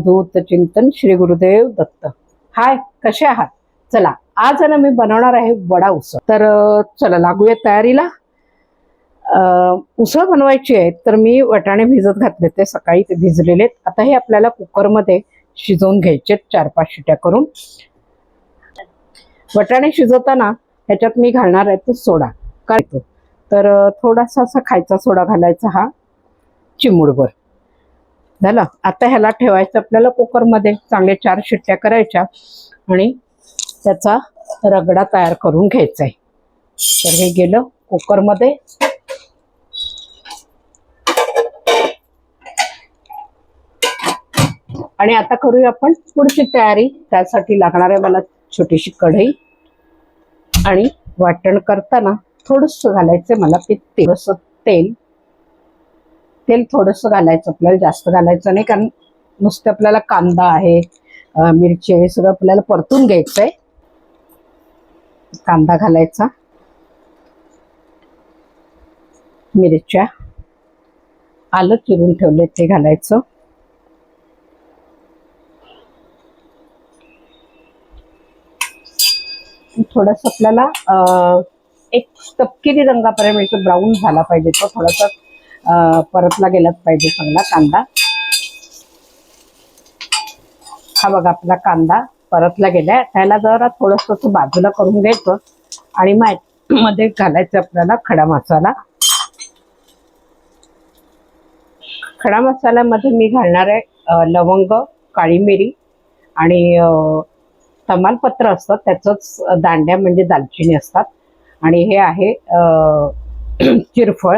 अवधूत चिंतन श्री गुरुदेव दत्त। हाय, कसे आहात? चला, आज ना मी बनवणार आहे वडा उसळ। तर चला लागूया तयारीला। उसळ बनवायची आहे तर मी वाटाणे भिजत घातले, ते सकाळी ते भिजलेले। आता हे आपल्याला कुकरमध्ये शिजवून घ्यायचे 4-5 शिट्या करून। वाटाणे शिजवताना ह्याच्यात मी घालणार आहे तो सोडा। काय तर थोडासा असा खायचा सोडा घालायचा, हा चिमूटभर झालं। आता ह्याला ठेवायचं आपल्याला कुकरमध्ये, चांगले 4 शिट्ट्या करायच्या आणि त्याचा रगडा तयार करून घ्यायचा आहे। तर हे गेलं कुकरमध्ये। आणि आता करूया आपण पुढची तयारी। त्यासाठी लागणार आहे मला छोटीशी कढई, आणि वाटण करताना थोडंसं घालायचं मला थोडंसं तेल थोडंसं घालायचं आपल्याला, जास्त घालायचं नाही, कारण नुसतं आपल्याला कांदा आहे, मिरची हे सगळं आपल्याला परतून घ्यायचंय। कांदा घालायचा, मिरच्या, आलं चिरून ठेवले ते घालायचं, थोडंसं आपल्याला एक तपकिरी रंगापर्यंत ब्राऊन झाला पाहिजे, तो थोडासा परतला गेलाच पाहिजे चांगला कांदा। हा बघा आपला कांदा परतला गेलाय। त्याला जरा थोडंसं बाजूला करून घ्यायचं आणि मध्ये घालायचं आपल्याला खडा मसाला। खडा मसाल्यामध्ये मी घालणार आहे लवंग, काळी मिरी आणि तमालपत्र असतं, त्याचंच दांड्या म्हणजे दालचिनी असतात, आणि हे आहे चिरफळ,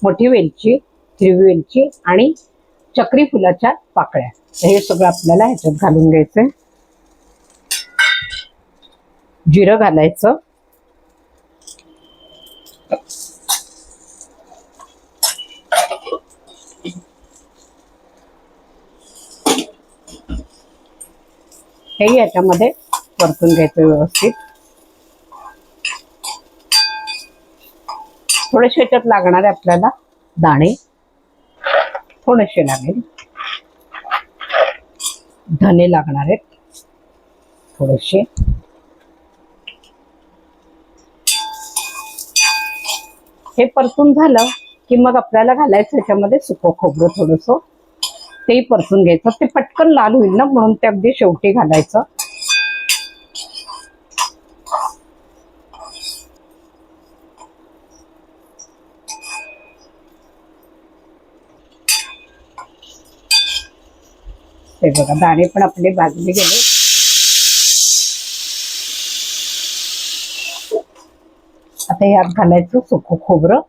मोठी वेलची, हिरवी वेलची आणि चक्री फुलाच्या पाकळ्या। हे सगळं आपल्याला ह्याच्यात घालून घ्यायचंय। जिरं घालायचं, हे याच्यामध्ये परतून घ्यायचं व्यवस्थित। थोडेसे याच्यात लागणार आहे आपल्याला दाणे, थोडेसे लागेल, धने लागणार आहेत थोडेसे। हे परतून झालं की मग आपल्याला घालायचं ह्याच्यामध्ये सुकं खोबरं थोडंसं, तेही परतून घ्यायचं। ते पटकन लाल होईल ना, म्हणून ते अगदी शेवटी घालायचं। ते बघा दाणे पण आपले भाजले गेले। आता यात घालायचं सुकं खोबरं,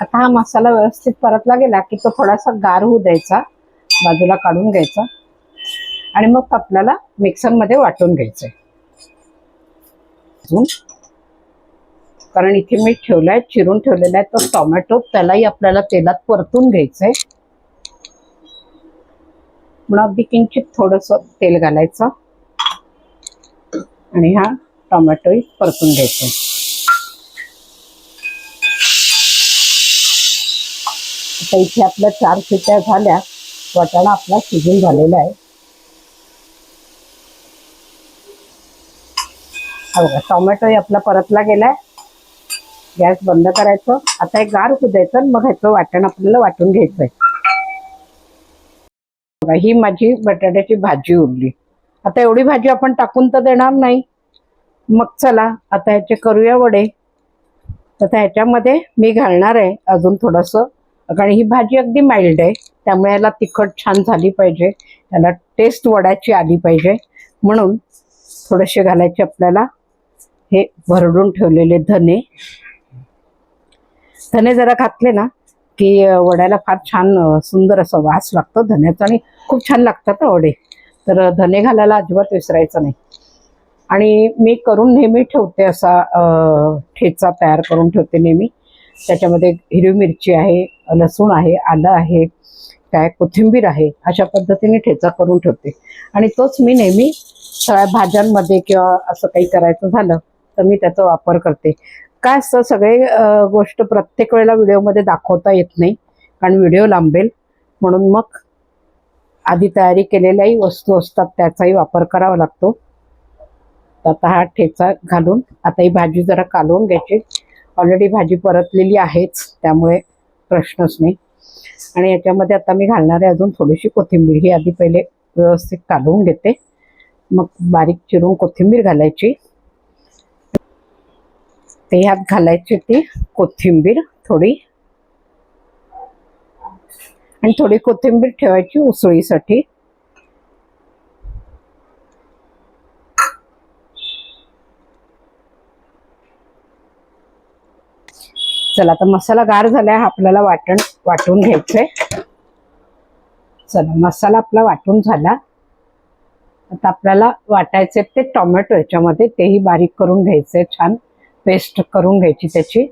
आता हा मसाला व्यवस्थित परतला गेला की तो थोडासा गार होऊ द्यायचा, बाजूला काढून घ्यायचा, आणि मग आपल्याला मिक्सरमध्ये वाटून घ्यायचंय। कारण इथे मी ठेवलाय, चिरून ठेवलेला आहे तो टोमॅटो, त्यालाही आपल्याला तेलात परतून घ्यायचंय। म्हणून अगदी किंचित थोडंसं तेल घालायचं आणि हा टोमॅटोही परतून घ्यायचा। आता इथे आपल्या 4 शिट्ट्या झाल्या, वाटाणा आपला शिजून झालेला आहे। हा बघा टोमॅटोही आपला परतला गेलाय। गॅस बंद करायचं, आता हे गार होऊ द्यायचं, मग ह्याचं वाटण आपल्याला वाटून घ्यायचंय। बघा ही माझी बटाट्याची भाजी उरली। आता एवढी भाजी आपण टाकून तर देणार नाही, मग चला आता ह्याचे करूया वडे। तर ह्याच्यामध्ये मी घालणार आहे अजून थोडंसं, कारण ही भाजी अगदी माइल्ड आहे, त्यामुळे याला तिखट छान झाली पाहिजे, त्याला टेस्ट वड्याची आली पाहिजे, म्हणून थोडेसे घालायचे आपल्याला हे भरडून ठेवलेले धने। धने जरा घातले ना की वड्याला फार छान सुंदर असा वास लागतो धन्याचा, आणि खूप छान लागतात वडे। तर धने घालायला अजिबात विसरायचं नाही। आणि मी करून नेहमी ठेवते असा ठेचा तयार करून ठेवते नेहमी, त्याच्यामध्ये हिरवी मिरची आहे, लसूण आहे, आलं आहे, काय कोथिंबीर आहे, अशा पद्धतीने ठेचा करून ठेवते. आणि तोच मी नेहमी सगळ्या भाज्यांमध्ये किंवा असं काही करायचं झालं तर मी त्याचा वापर करते. काय असतं, सगळे गोष्ट प्रत्येक वेळेला व्हिडिओमध्ये दाखवता येत नाही, कारण व्हिडिओ लांबेल. म्हणून मग आधी तयारी केलेल्याही वस्तू असतात त्याचाही वापर करावा लागतो. तर आता हा ठेचा घालून आता ही भाजी जरा कालवून घ्यायची. ऑलरेडी भाजी परतलेली आहेच, त्यामुळे प्रश्नच नाही. आणि याच्यामध्ये आता मी घालणार आहे अजून थोडीशी कोथिंबीर. ही आधी पहिले व्यवस्थित कालवून घेते, मग बारीक चिरून कोथिंबीर घालायची. ते ह्यात घालायची ती कोथिंबीर थोडी, आणि थोडी कोथिंबीर ठेवायची उसळीसाठी. चला आता मसाला गार झालाय, आपल्याला वाटून घ्यायचंय. चला मसाला आपला वाटून झाला. आता आपल्याला वाटायचे ते टोमॅटो याच्यामध्ये, तेही बारीक करून घ्यायचे, छान पेस्ट करून घ्यायची त्याची.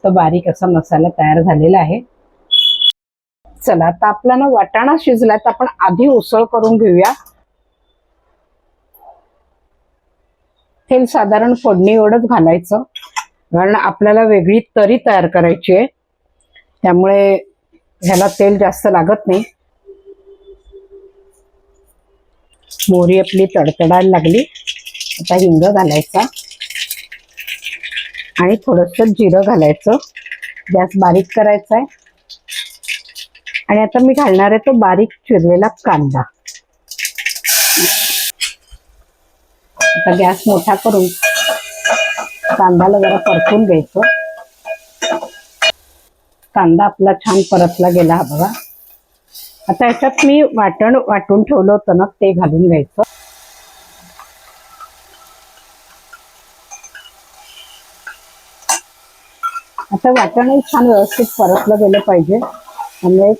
तर बारीक असा मसाला तयार झालेला आहे. चला आता आपला ना वाटाणा शिजलाय, तर आपण आधी उसळ करून घेऊया. तेल साधारण फोडणी एवढंच घालायचं, कारण आपल्याला वेगळी तरी तयार करायची आहे, त्यामुळे ह्याला तेल जास्त लागत नाही. मोहरी आपली तडतडायला लागली, आता हिंग घालायचा आणि थोडंसं जिरं घालायचं. गॅस बारीक करायचा आहे. आणि आता मी घालणार आहे तो बारीक चिरलेला कांदा. आता गॅस मोठा करून कांद्याला जरा परतून घ्यायचं. कांदा आपला छान परतला गेला हा बघा. आता याच्यात मी वाटून ठेवलं होतं ना, ते घालून घ्यायचं. आता वाटण छान व्यवस्थित परतलं गेलं पाहिजे, त्यामुळे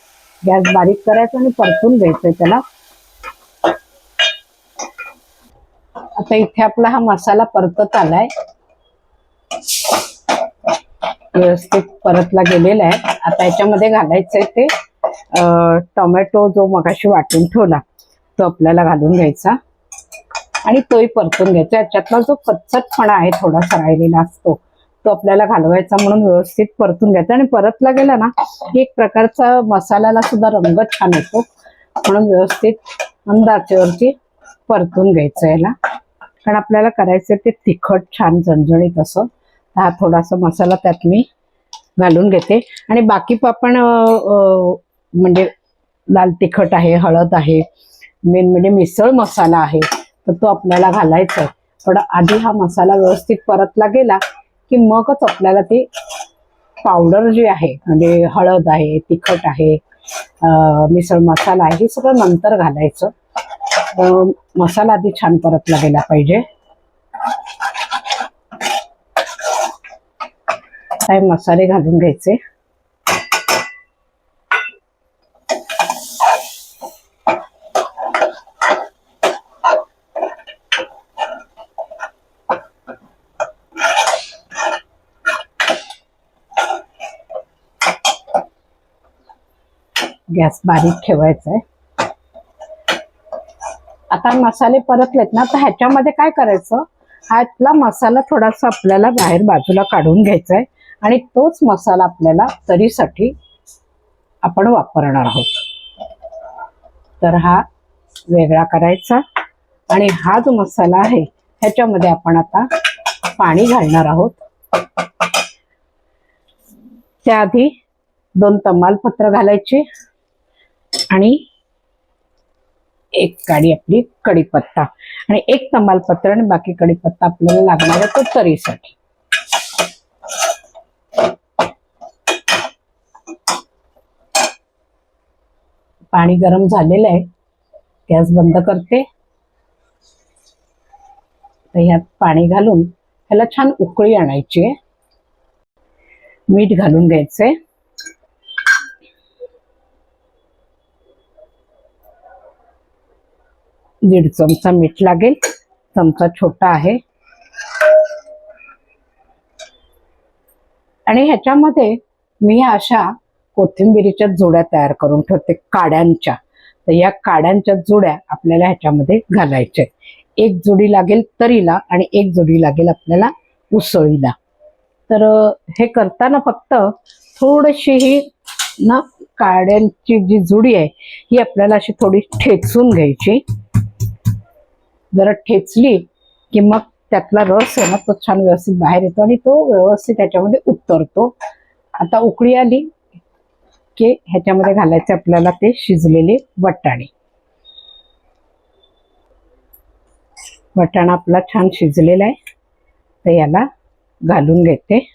गॅस बारीक करायचा आणि परतून घ्यायचंय त्याला. आता इथे आपला हा मसाला परतत आलाय, व्यवस्थित परतला गेलेला आहे. आता याच्यामध्ये घालायचंय ते टोमॅटो जो मगाशी वाटून ठेवला तो आपल्याला घालून घ्यायचा आणि तोही परतून घ्यायचा. याच्यातला जो कच्चटपणा आहे थोडासा राहिलेला असतो तो आपल्याला घालवायचा, म्हणून व्यवस्थित परतून घ्यायचा. आणि परतला गेला ना की एक प्रकारचा मसाल्याला सुद्धा रंग छान येतो, म्हणून व्यवस्थित मंद आचेवरती परतून घ्यायचं याला. कारण आपल्याला करायचं ते तिखट छान झणझणीत असं. हा थोडासा मसाला त्यात मी घालून घेते. आणि बाकी आपण म्हणजे लाल तिखट आहे, हळद आहे, मेन म्हणजे मिसळ मसाला आहे, तर तो आपल्याला घालायचा आहे. पण आधी हा मसाला व्यवस्थित परतला गेला की मगच आपल्याला ती पावडर जी आहे, म्हणजे हळद आहे, तिखट आहे, मिसळ मसाला आहे, हे सगळं नंतर घालायचं. मसाला आधी छान परतला गेला पाहिजे. काही मसाले घालून घ्यायचे. गॅस बारीक ठेवायचा आहे. आता मसाले परतलेत ना, तर ह्याच्यामध्ये काय करायचं, ह्यातला मसाला थोडासा आपल्याला बाहेर बाजूला काढून घ्यायचा आहे आणि तोच मसाला आपल्याला तरीसाठी आपण वापरणार आहोत. तर हा वेगळा करायचा आणि हा जो मसाला आहे ह्याच्यामध्ये आपण आता पाणी घालणार आहोत. त्याआधी 2 तमालपत्र घालायचे आणि 1 काडी आपली कढीपत्ता, आणि 1 तमालपत्र आणि बाकी कढीपत्ता आपल्याला लागणार आहे तो तरीसाठी. पाणी गरम झालेलं आहे, गॅस बंद करते. तर ह्यात पाणी घालून ह्याला छान उकळी आणायची आहे. मीठ घालून घ्यायचंय. दीड चमचा मीठ लागेल, चमचा छोटा आहे. आणि ह्याच्यामध्ये मी अशा कोथिंबिरीच्या जुड्या तयार करून ठेवते काड्यांच्या. तर या काड्यांच्या जुड्या आपल्याला ह्याच्यामध्ये घालायच्या. एक जोडी लागेल तरीला आणि एक जोडी लागेल आपल्याला उसळीला. तर हे करताना फक्त थोडीशी ही ना काड्यांची जी जुडी आहे ही आपल्याला अशी थोडी ठेचून घ्यायची. जरा ठेचली की मग त्यातला रस आहे ना तो छान व्यवस्थित बाहेर येतो आणि तो व्यवस्थित त्याच्यामध्ये उतरतो. आता उकळी आली की ह्याच्यामध्ये घालायचे आपल्याला ते शिजलेले वाटाणे. वाटाणा आपला छान शिजलेला आहे तर याला घालून घेते.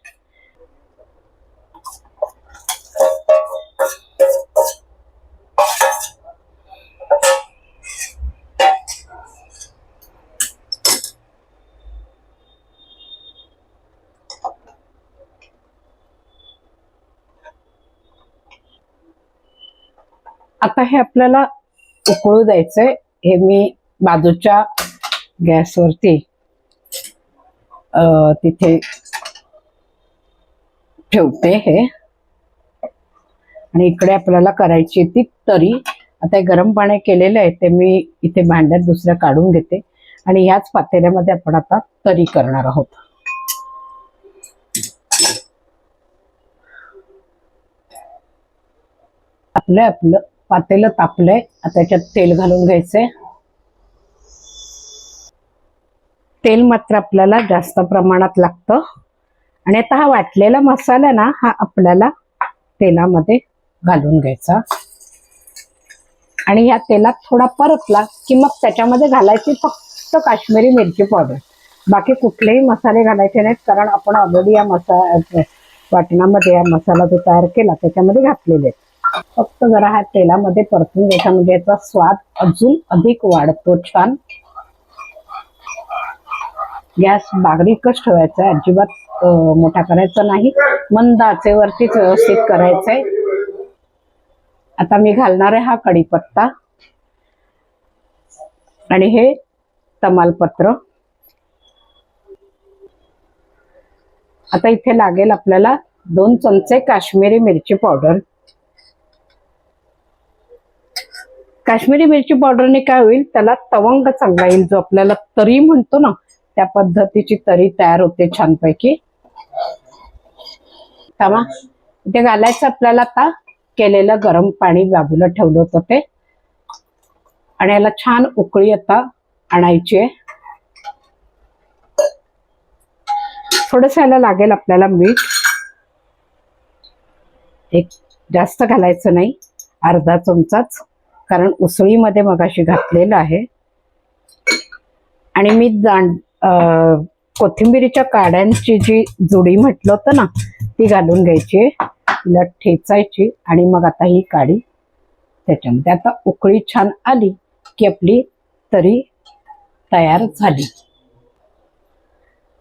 आता हे आपल्याला उकळू द्यायचंय. हे मी बाजूच्या गॅसवरती तिथे ठेवते हे. आणि इकडे आपल्याला करायची ती तरी. आता गरम पाणी केलेलं आहे ते मी इथे भांड्यात दुसऱ्या काढून घेते आणि ह्याच पातेल्यामध्ये आपण आता तरी करणार आहोत. आपलं पातेलं तापलंय. आता त्याच्यात तेल घालून घ्यायचंय. तेल मात्र आपल्याला जास्त प्रमाणात लागतं. आणि आता हा वाटलेला मसाला ना हा आपल्याला तेलामध्ये घालून घ्यायचा. आणि या तेलात थोडा परतला की मग त्याच्यामध्ये घालायची फक्त काश्मीरी मिरची पावडर. बाकी कुठलेही मसाले घालायचे नाहीत, कारण आपण ऑलरेडी या वाटणामध्ये हा मसाला जो तयार केला त्याच्यामध्ये घातलेले. फक्त जरा हा तेलामध्ये परतून घ्यायचा म्हणजे याचा स्वाद अजून अधिक वाढतो छान. गॅस बारीकच ठेवायचा, अजिबात मोठा करायचा नाही. मंद आचेवरतीच व्यवस्थित करायचंय. आता मी घालणार आहे हा कढीपत्ता आणि हे तमालपत्र. आता इथे लागेल आपल्याला 2 चमचे काश्मीरी मिरची पावडर. काश्मीरी मिरची पावडरने काय होईल, त्याला तवंग चांगला येईल. जो आपल्याला तरी म्हणतो ना त्या पद्धतीची तरी तयार होते छानपैकी. तवा इथे घालायचं आपल्याला आता केलेलं गरम पाणी बाजूला ठेवलं होतं ते. आणि याला छान उकळी आता आणायची आहे. थोडंसं याला लागेल आपल्याला मीठ. एक जास्त घालायचं नाही, अर्धा चमचाच, कारण उसळीमध्ये मगाशी घातलेलं आहे. आणि मी कोथिंबिरीच्या काड्यांची जी जुडी म्हटलं होतं ना ती घालून घ्यायची. तिला ठेचायची आणि मग आता ही काडी त्याच्यामध्ये. आता उकळी छान आली की आपली तरी तयार झाली.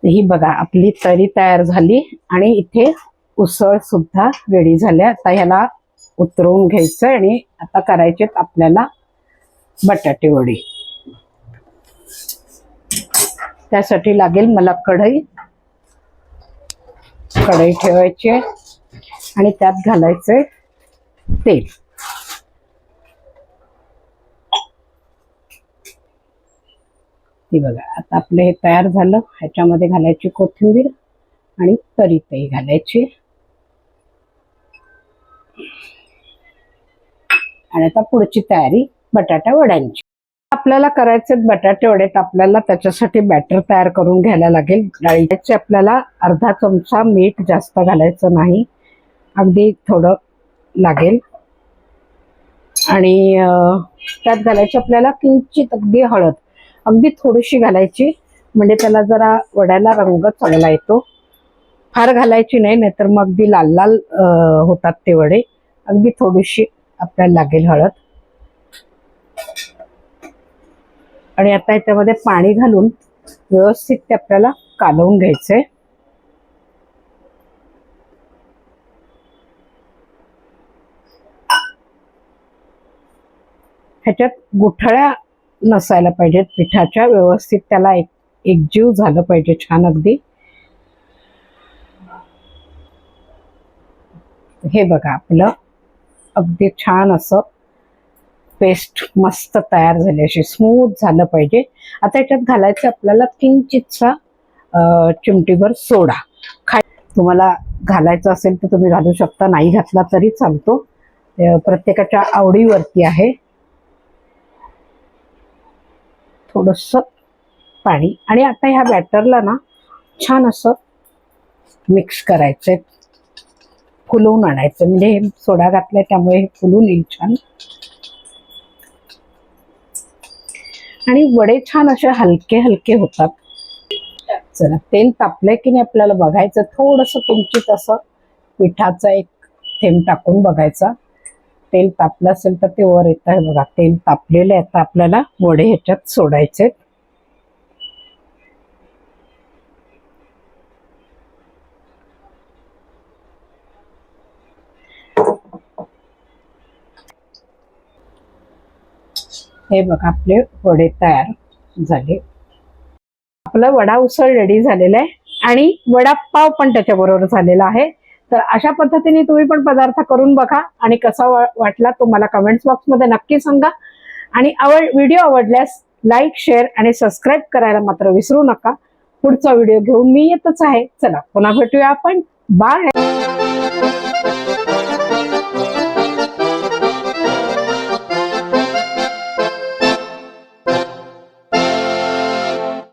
ही बघा आपली तरी तयार झाली आणि इथे उसळ सुद्धा रेडी झाल्या. आता ह्याला उतरवून घ्यायचं आणि आता करायचे आपल्याला बटाटे वडी. त्यासाठी लागेल मला कढई ठेवायची आणि त्यात घालायचे तेल. हे बघा आता आपलं हे तयार झालं. ह्याच्यामध्ये घालायची कोथिंबीर आणि तरी घालायची. आणि आता पुढची तयारी बटाटा वड्यांची. आपल्याला करायचे बटाटे वडे. आपल्याला त्याच्यासाठी बॅटर तयार करून घ्यायला लागेल. डाळीचे आपल्याला अर्धा चमचा मीठ, जास्त घालायचं नाही, अगदी थोडं लागेल. आणि त्यात घालायची आपल्याला किंचित अगदी हळद, अगदी थोडीशी घालायची म्हणजे त्याला जरा वड्याला रंग चांगला येतो. फार घालायची नाही, नाहीतर मग अगदी लाल लाल होतात ते वडे. अगदी थोडीशी आपल्याला लागेल हळद. आणि आता ह्याच्यामध्ये पाणी घालून व्यवस्थित ते आपल्याला कालवून घ्यायचंय. ह्याच्यात गुठळ्या नसायला पाहिजेत पिठाच्या. व्यवस्थित त्याला एकजीव झालं पाहिजे छान अगदी. हे बघा आपलं अगदी छान असं पेस्ट मस्त तयार झाली, अशी स्मूथ झालं पाहिजे. आता याच्यात घालायचं आपल्याला किंचितसा चिमटीभर सोडा. तुम्हाला घालायचं असेल तर तुम्ही घालू शकता, नाही घातला तरी चालतो, प्रत्येकाच्या आवडीवरती आहे. थोडस पाणी आणि आता ह्या बॅटरला ना छान असं मिक्स करायचंय, फुलवून आणायचं. म्हणजे हे सोडा घातलाय त्यामुळे हे फुलून येईल छान. आणि वडे छान असे हलके हलके होतात. चला तेल तापलंय की नाही आपल्याला बघायचं. थोडंसं किंचित असं पिठाचा एक थेंब टाकून बघायचा. तेल तापलं असेल तर ते वर येत आहे बघा. तेल तापलेलं आहे. आता आपल्याला वडे ह्याच्यात सोडायचे. हे बघा आपले वडे तयार झाले. आपला वडा उसळ रेडी झालेला आहे आणि वडापाव पण त्याच्याबरोबर झालेला आहे. तर अशा पद्धतीने तुम्ही पण पदार्थ करून बघा आणि कसा वाटला तुम्हाला कमेंट्स बॉक्समध्ये नक्की सांगा. आणि व्हिडिओ आवडल्यास लाईक, शेअर आणि सबस्क्राईब करायला मात्र विसरू नका. पुढचा व्हिडिओ घेऊन मी येतच आहे. चला पुन्हा भेटूया आपण. बाय.